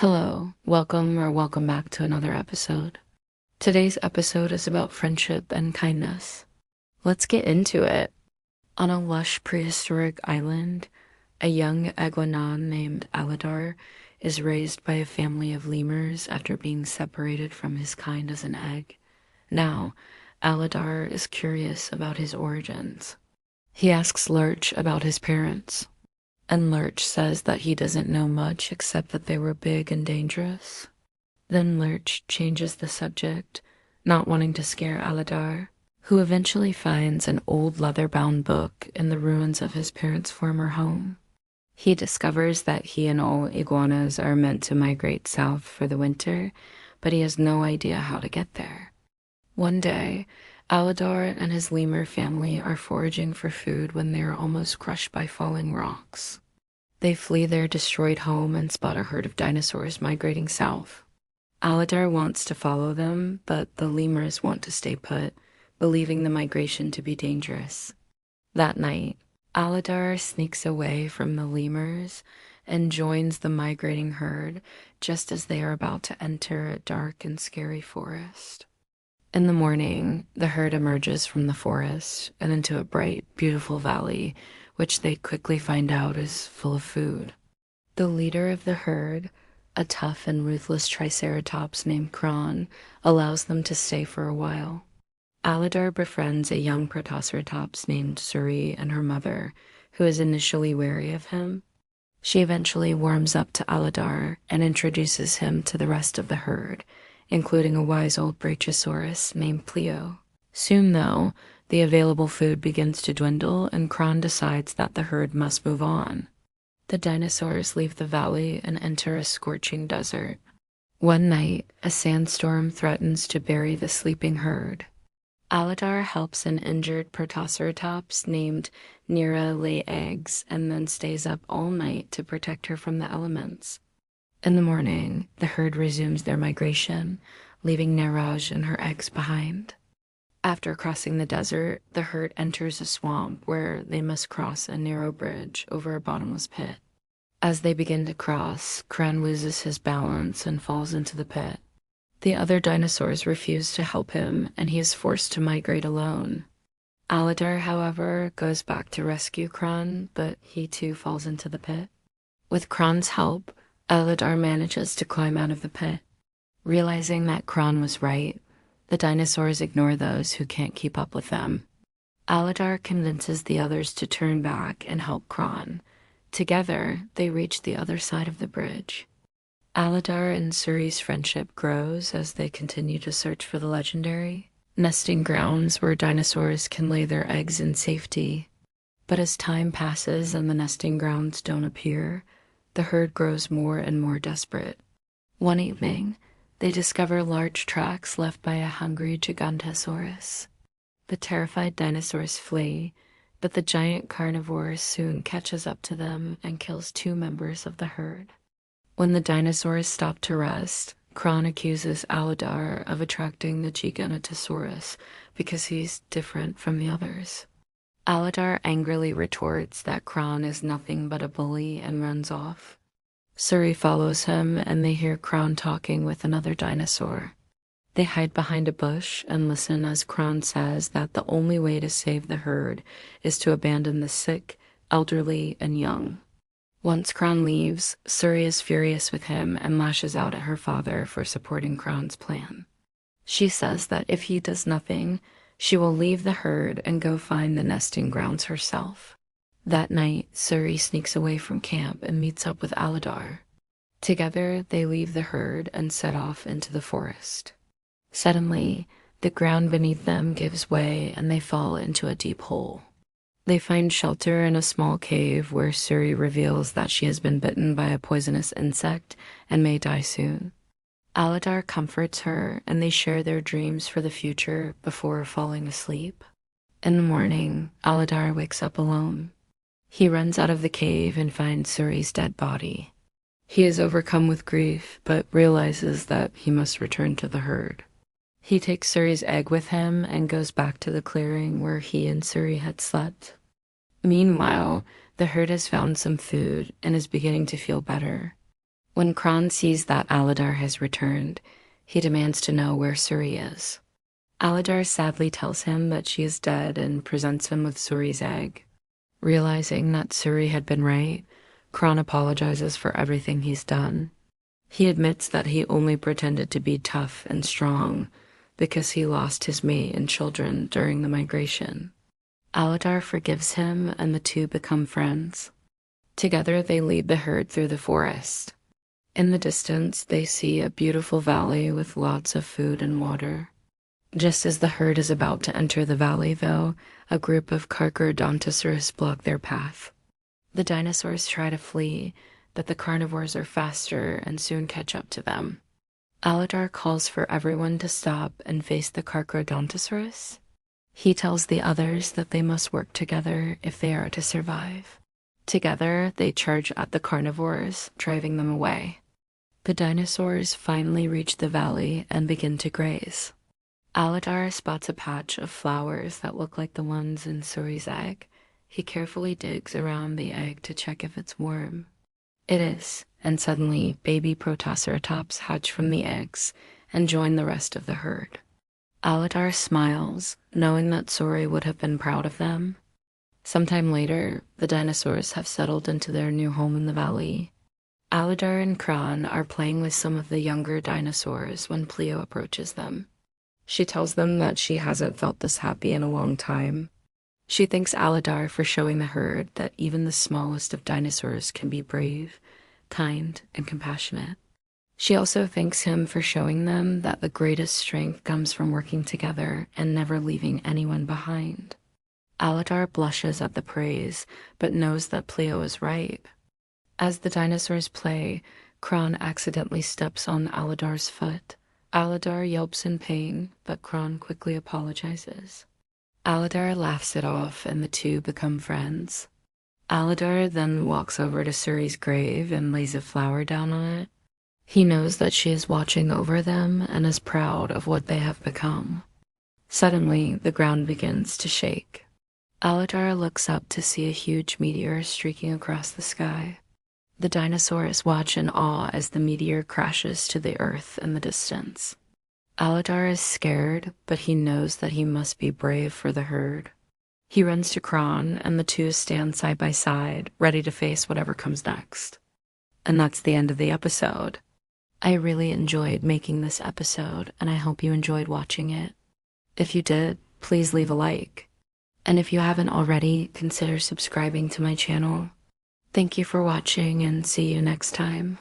Hello, welcome back to another episode. Today's episode is about friendship and kindness. Let's get into it. On a lush prehistoric island, a young iguanodon named Aladar is raised by a family of lemurs after being separated from his kind as an egg. Now, Aladar is curious about his origins. He asks Lurch about his parents, and Lurch says that he doesn't know much except that they were big and dangerous. Then Lurch changes the subject, not wanting to scare Aladar, who eventually finds an old leather-bound book in the ruins of his parents' former home. He discovers that he and all iguanas are meant to migrate south for the winter, but he has no idea how to get there. One day, Aladar and his lemur family are foraging for food when they are almost crushed by falling rocks. They flee their destroyed home and spot a herd of dinosaurs migrating south. Aladar wants to follow them, but the lemurs want to stay put, believing the migration to be dangerous. That night, Aladar sneaks away from the lemurs and joins the migrating herd just as they are about to enter a dark and scary forest. In the morning, the herd emerges from the forest and into a bright, beautiful valley, which they quickly find out is full of food. The leader of the herd, a tough and ruthless triceratops named Kron, allows them to stay for a while. Aladar befriends a young protoceratops named Suri and her mother, who is initially wary of him. She eventually warms up to Aladar and introduces him to the rest of the herd, including a wise old brachiosaurus named Plio. Soon, though, the available food begins to dwindle and Kron decides that the herd must move on. The dinosaurs leave the valley and enter a scorching desert. One night, a sandstorm threatens to bury the sleeping herd. Aladar helps an injured protoceratops named Nira lay eggs and then stays up all night to protect her from the elements. In the morning, the herd resumes their migration, leaving Niraj and her eggs behind. After crossing the desert, the herd enters a swamp where they must cross a narrow bridge over a bottomless pit. As they begin to cross, Kron loses his balance and falls into the pit. The other dinosaurs refuse to help him, and he is forced to migrate alone. Aladar, however, goes back to rescue Kron, but he too falls into the pit. With Kron's help, Aladar manages to climb out of the pit. Realizing that Kron was right, the dinosaurs ignore those who can't keep up with them. Aladar convinces the others to turn back and help Kron. Together, they reach the other side of the bridge. Aladar and Suri's friendship grows as they continue to search for the legendary nesting grounds where dinosaurs can lay their eggs in safety. But as time passes and the nesting grounds don't appear, the herd grows more and more desperate. One evening, they discover large tracks left by a hungry gigantosaurus. The terrified dinosaurs flee, but the giant carnivore soon catches up to them and kills two members of the herd. When the dinosaurs stop to rest, Kron accuses Aladar of attracting the gigantosaurus because he's different from the others. Aladar angrily retorts that Kron is nothing but a bully and runs off. Suri follows him and they hear Kron talking with another dinosaur. They hide behind a bush and listen as Kron says that the only way to save the herd is to abandon the sick, elderly, and young. Once Kron leaves, Suri is furious with him and lashes out at her father for supporting Kron's plan. She says that if he does nothing, she will leave the herd and go find the nesting grounds herself. That night, Suri sneaks away from camp and meets up with Aladar. Together, they leave the herd and set off into the forest. Suddenly, the ground beneath them gives way and they fall into a deep hole. They find shelter in a small cave where Suri reveals that she has been bitten by a poisonous insect and may die soon. Aladar comforts her and they share their dreams for the future before falling asleep. In the morning, Aladar wakes up alone. He runs out of the cave and finds Suri's dead body. He is overcome with grief, but realizes that he must return to the herd. He takes Suri's egg with him and goes back to the clearing where he and Suri had slept. Meanwhile, the herd has found some food and is beginning to feel better. When Kron sees that Aladar has returned, he demands to know where Suri is. Aladar sadly tells him that she is dead and presents him with Suri's egg. Realizing that Suri had been right, Kron apologizes for everything he's done. He admits that he only pretended to be tough and strong because he lost his mate and children during the migration. Aladar forgives him and the two become friends. Together they lead the herd through the forest. In the distance, they see a beautiful valley with lots of food and water. Just as the herd is about to enter the valley, though, a group of carcharodontosaurs block their path. The dinosaurs try to flee, but the carnivores are faster and soon catch up to them. Aladar calls for everyone to stop and face the carcharodontosaurus. He tells the others that they must work together if they are to survive. Together, they charge at the carnivores, driving them away. The dinosaurs finally reach the valley and begin to graze. Aladar spots a patch of flowers that look like the ones in Suri's egg. He carefully digs around the egg to check if it's warm. It is, and suddenly baby protoceratops hatch from the eggs and join the rest of the herd. Aladar smiles, knowing that Suri would have been proud of them. Sometime later, the dinosaurs have settled into their new home in the valley. Aladar and Kron are playing with some of the younger dinosaurs when Pleo approaches them. She tells them that she hasn't felt this happy in a long time. She thanks Aladar for showing the herd that even the smallest of dinosaurs can be brave, kind, and compassionate. She also thanks him for showing them that the greatest strength comes from working together and never leaving anyone behind. Aladar blushes at the praise, but knows that Pleo is right. As the dinosaurs play, Kron accidentally steps on Aladar's foot. Aladar yelps in pain, but Kron quickly apologizes. Aladar laughs it off and the two become friends. Aladar then walks over to Suri's grave and lays a flower down on it. He knows that she is watching over them and is proud of what they have become. Suddenly, the ground begins to shake. Aladar looks up to see a huge meteor streaking across the sky. The dinosaurs watch in awe as the meteor crashes to the earth in the distance. Aladar is scared, but he knows that he must be brave for the herd. He runs to Kron, and the two stand side by side, ready to face whatever comes next. And that's the end of the episode. I really enjoyed making this episode, and I hope you enjoyed watching it. If you did, please leave a like. And if you haven't already, consider subscribing to my channel. Thank you for watching and see you next time.